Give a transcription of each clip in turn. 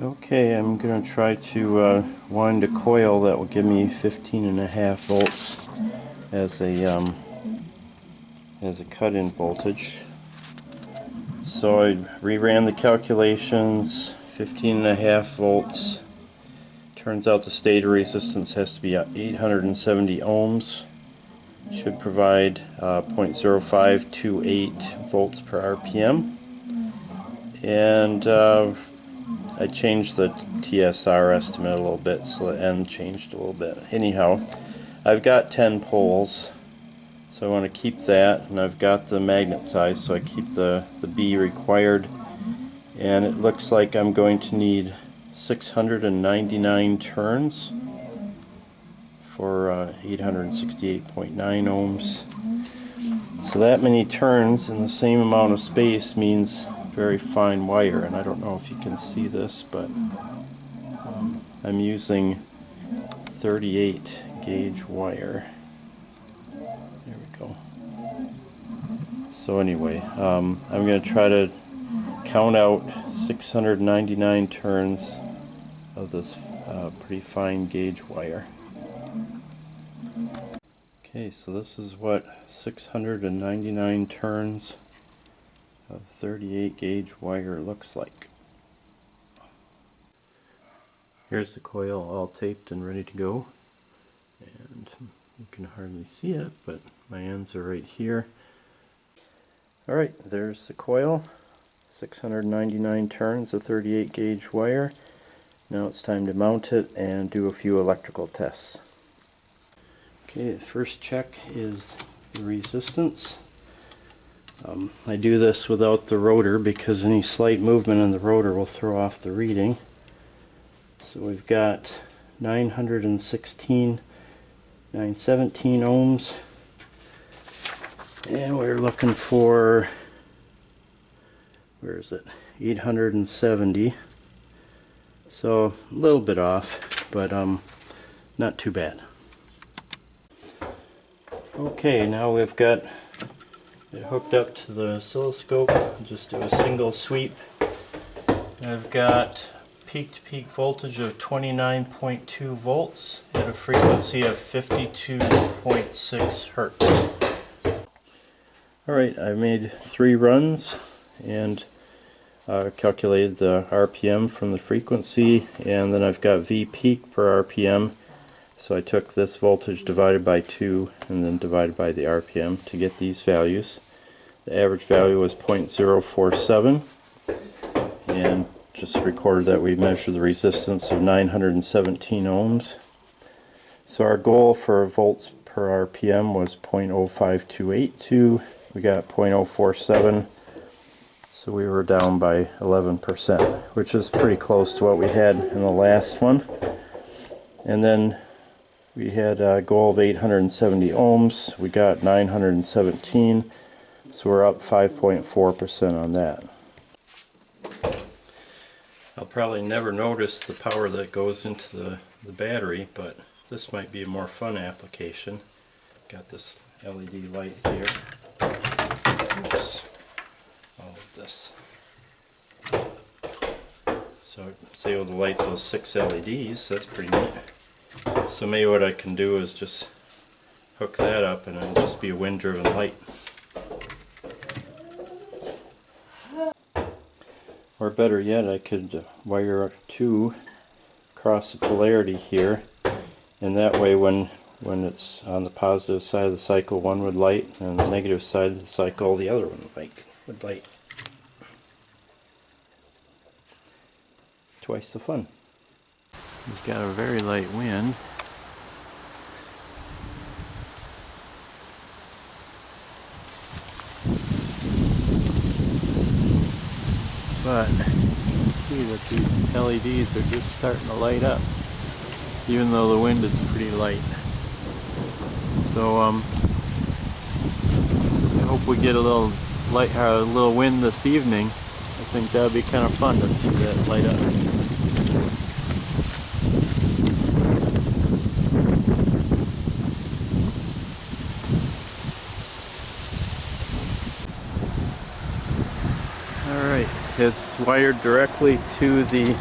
Okay, I'm going to try to wind a coil that will give me 15.5 volts as a cut-in voltage. So I reran the calculations. 15.5 volts. Turns out the stator resistance has to be 870 ohms. Should provide 0.0528 volts per RPM. And I changed the TSR estimate a little bit, so the N changed a little bit. Anyhow, I've got 10 poles, so I want to keep that, and I've got the magnet size, so I keep the B required. And it looks like I'm going to need 699 turns for 868.9 ohms. So that many turns in the same amount of space means very fine wire, and I don't know if you can see this, but I'm using 38 gauge wire. There we go. So anyway, I'm going to try to count out 699 turns of this pretty fine gauge wire. Okay, so this is what 699 turns of 38 gauge wire looks like. Here's the coil all taped and ready to go, and you can hardly see it, but my ends are right here. Alright, there's the coil, 699 turns of 38 gauge wire. Now it's time to mount it and do a few electrical tests. Okay, the first check is the resistance. I do this without the rotor because any slight movement in the rotor will throw off the reading. So we've got 917 ohms, and we're looking for, where is it, 870. So a little bit off, but not too bad. Okay, now we've got it hooked up to the oscilloscope. Just do a single sweep. I've got peak-to-peak voltage of 29.2 volts at a frequency of 52.6 hertz. Alright, I made 3 runs and calculated the RPM from the frequency, and then I've got V peak per RPM. So I took this voltage divided by 2 and then divided by the RPM to get these values. The average value was 0.047, and just recorded that we measured the resistance of 917 ohms. So our goal for volts per RPM was 0.05282. We got 0.047, so we were down by 11%, which is pretty close to what we had in the last one. And then we had a goal of 870 ohms. We got 917, so we're up 5.4% on that. I'll probably never notice the power that goes into the battery, but this might be a more fun application. Got this LED light here. Oops. All of this. So it's able to light those 6 LEDs. That's pretty neat. So maybe what I can do is just hook that up and it'll just be a wind-driven light. Or better yet, I could wire 2 across the polarity here, and that way when it's on the positive side of the cycle, one would light, and on the negative side of the cycle, the other one would light. Twice the fun. We've got a very light wind. But you can see that these LEDs are just starting to light up, even though the wind is pretty light. So I hope we get a little wind this evening. I think that would be kind of fun to see that light up. It's wired directly to the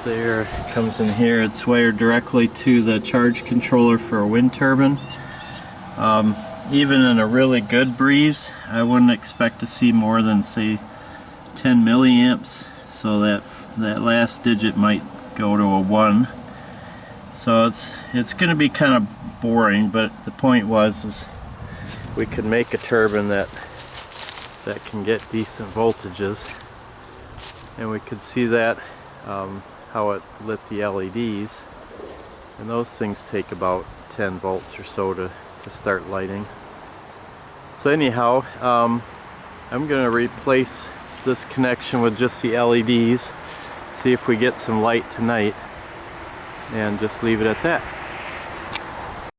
there, it comes in here. It's wired directly to the charge controller for a wind turbine. Even in a really good breeze, I wouldn't expect to see more than, say, 10 milliamps. So that last digit might go to a 1. So it's going to be kind of boring, but the point is we could make a turbine that can get decent voltages, and we could see that how it lit the LEDs, and those things take about 10 volts or so to start lighting. So anyhow, I'm going to replace this connection with just the LEDs, see if we get some light tonight, and just leave it at that.